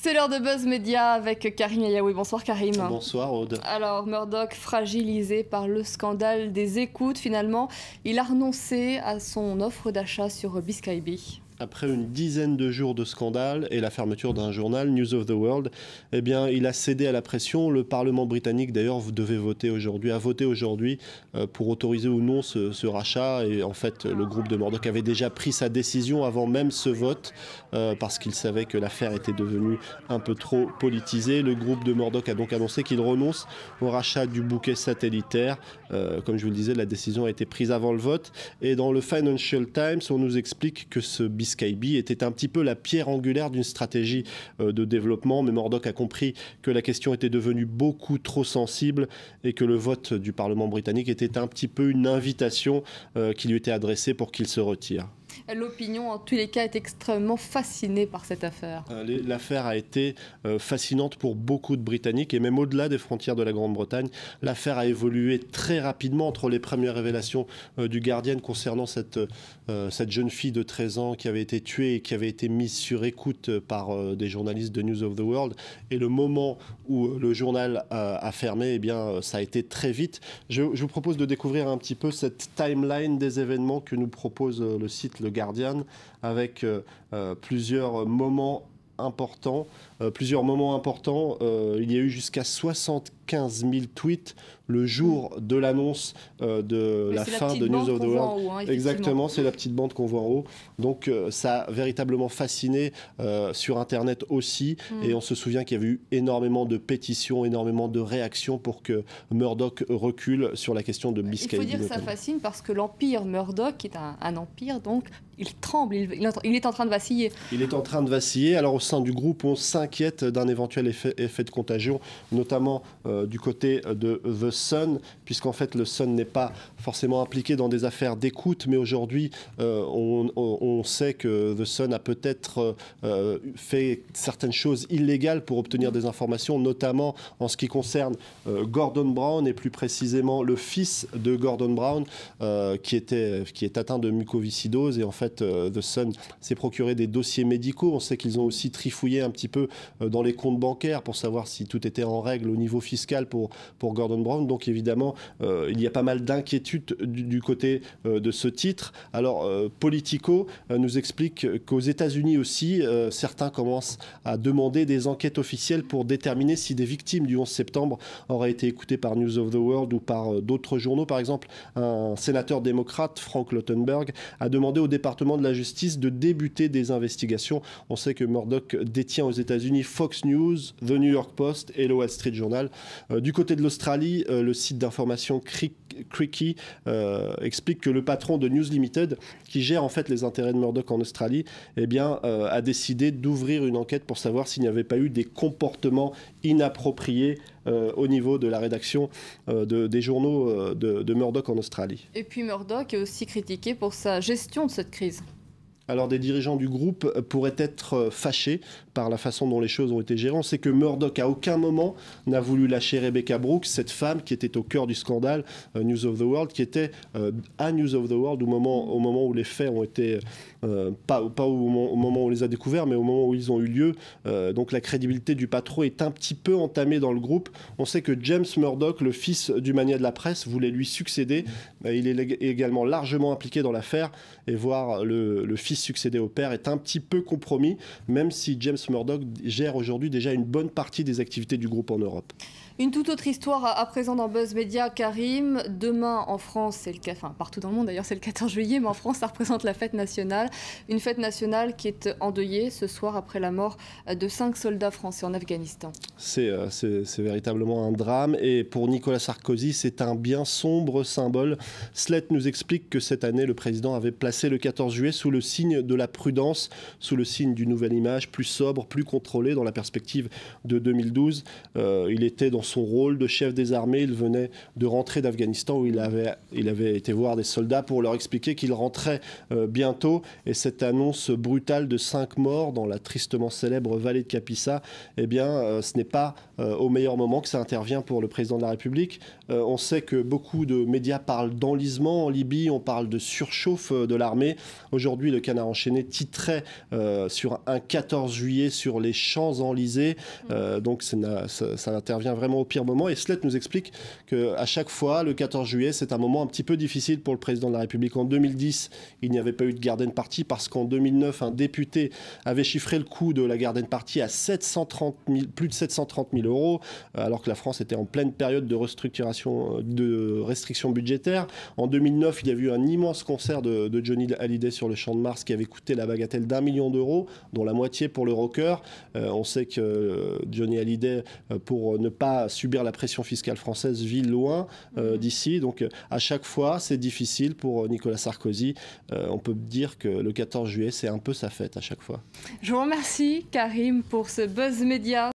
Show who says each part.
Speaker 1: C'est l'heure de Buzz Media avec Karim Yayaoui. Bonsoir Karim.
Speaker 2: Bonsoir Aude.
Speaker 1: Alors Murdoch, fragilisé par le scandale des écoutes, finalement, il a renoncé à son offre d'achat sur BSkyB.
Speaker 2: Après une dizaine de jours de scandale et la fermeture d'un journal, News of the World, eh bien, il a cédé à la pression. Le Parlement britannique, d'ailleurs, a voté aujourd'hui pour autoriser ou non ce rachat. Et en fait, le groupe de Murdoch avait déjà pris sa décision avant même ce vote parce qu'il savait que l'affaire était devenue un peu trop politisée. Le groupe de Murdoch a donc annoncé qu'il renonce au rachat du bouquet satellitaire. Comme je vous le disais, la décision a été prise avant le vote. Et dans le Financial Times, on nous explique que ce BSkyB était un petit peu la pierre angulaire d'une stratégie de développement, mais Murdoch a compris que la question était devenue beaucoup trop sensible et que le vote du Parlement britannique était un petit peu une invitation qui lui était adressée pour qu'il se retire.
Speaker 1: L'opinion, en tous les cas, est extrêmement fascinée par cette affaire.
Speaker 2: L'affaire a été fascinante pour beaucoup de Britanniques et même au-delà des frontières de la Grande-Bretagne. L'affaire a évolué très rapidement entre les premières révélations du Guardian concernant cette jeune fille de 13 ans qui avait été tuée et qui avait été mise sur écoute par des journalistes de News of the World. Et le moment où le journal a fermé, eh bien, ça a été très vite. Je vous propose de découvrir un petit peu cette timeline des événements que nous propose le site Le Guardian, avec plusieurs moments importants. Il y a eu jusqu'à 75 000 tweets le jour de l'annonce de la fin de News of the World. Exactement, c'est la petite bande qu'on voit en haut. Donc ça a véritablement fasciné sur Internet aussi. Et on se souvient qu'il y avait eu énormément de pétitions, énormément de réactions pour que Murdoch recule sur la question de BSkyB.
Speaker 1: Il faut dire que ça fascine parce que l'empire Murdoch, qui est un empire, donc il tremble, il est en train de vaciller.
Speaker 2: Il est en train de vaciller. Alors au sein du groupe, on s'inquiète d'un éventuel effet de contagion, notamment du côté de The Sun, puisqu'en fait le Sun n'est pas forcément impliqué dans des affaires d'écoute, mais aujourd'hui on sait que The Sun a peut-être fait certaines choses illégales pour obtenir des informations, notamment en ce qui concerne Gordon Brown et plus précisément le fils de Gordon Brown qui est atteint de mucoviscidose. Et en fait The Sun s'est procuré des dossiers médicaux. On sait qu'ils ont aussi trifouillé un petit peu dans les comptes bancaires pour savoir si tout était en règle au niveau fiscal pour Gordon Brown. Donc évidemment, il y a pas mal d'inquiétudes du côté de ce titre. Alors Politico nous explique qu'aux États-Unis aussi, certains commencent à demander des enquêtes officielles pour déterminer si des victimes du 11 septembre auraient été écoutées par News of the World ou par d'autres journaux. Par exemple, un sénateur démocrate, Frank Lautenberg, a demandé au département de la justice de débuter des investigations. On sait que Murdoch détient aux États-Unis Fox News, The New York Post et le Wall Street Journal. Du côté de l'Australie, le site d'information Cricky explique que le patron de News Limited, qui gère en fait les intérêts de Murdoch en Australie, eh bien, a décidé d'ouvrir une enquête pour savoir s'il n'y avait pas eu des comportements inappropriés au niveau de la rédaction des journaux de Murdoch en Australie.
Speaker 1: Et puis Murdoch est aussi critiqué pour sa gestion de cette crise.
Speaker 2: Alors des dirigeants du groupe pourraient être fâchés par la façon dont les choses ont été gérées. On sait que Murdoch à aucun moment n'a voulu lâcher Rebecca Brooks, cette femme qui était au cœur du scandale News of the World, qui était à News of the World au moment où les faits ont été, pas au moment où on les a découverts, mais au moment où ils ont eu lieu. Donc la crédibilité du patron est un petit peu entamée dans le groupe. On sait que James Murdoch, le fils du magnat de la presse, voulait lui succéder. Il est également largement impliqué dans l'affaire et voir le fils succéder au père est un petit peu compromis, même si James Murdoch gère aujourd'hui déjà une bonne partie des activités du groupe en Europe.
Speaker 1: Une toute autre histoire à présent dans Buzz Media, Karim. Demain en France, c'est le cas, enfin partout dans le monde d'ailleurs, c'est le 14 juillet, mais en France, ça représente la fête nationale. Une fête nationale qui est endeuillée ce soir après la mort de 5 soldats français en Afghanistan.
Speaker 2: C'est véritablement un drame et pour Nicolas Sarkozy, c'est un bien sombre symbole. Slate nous explique que cette année, le président avait placé le 14 juillet sous le signe de la prudence, sous le signe d'une nouvelle image plus sobre, plus contrôlée dans la perspective de 2012. Il était dans son rôle de chef des armées. Il venait de rentrer d'Afghanistan où il avait été voir des soldats pour leur expliquer qu'il rentrait bientôt. Et cette annonce brutale de 5 morts dans la tristement célèbre vallée de Kapisa, eh bien, ce n'est pas au meilleur moment que ça intervient pour le président de la République. On sait que beaucoup de médias parlent d'enlisement en Libye, on parle de surchauffe de l'armée. Aujourd'hui, le Canard enchaîné titrait sur un 14 juillet sur les champs enlisés. Donc ça intervient vraiment au pire moment. Et Slett nous explique qu'à chaque fois, le 14 juillet, c'est un moment un petit peu difficile pour le président de la République. En 2010, il n'y avait pas eu de Garden Party parce qu'en 2009, un député avait chiffré le coût de la Garden Party à plus de 730 000 euros, alors que la France était en pleine période de restructuration, de restrictions budgétaires. En 2009, il y a eu un immense concert de Johnny Hallyday sur le Champ de Mars qui avait coûté la bagatelle d'1 million d'euros, dont la moitié pour le rocker. On sait que Johnny Hallyday, pour ne pas subir la pression fiscale française, vit loin d'ici. Donc à chaque fois, c'est difficile pour Nicolas Sarkozy. On peut dire que le 14 juillet, c'est un peu sa fête à chaque fois.
Speaker 1: Je vous remercie, Karim, pour ce buzz média.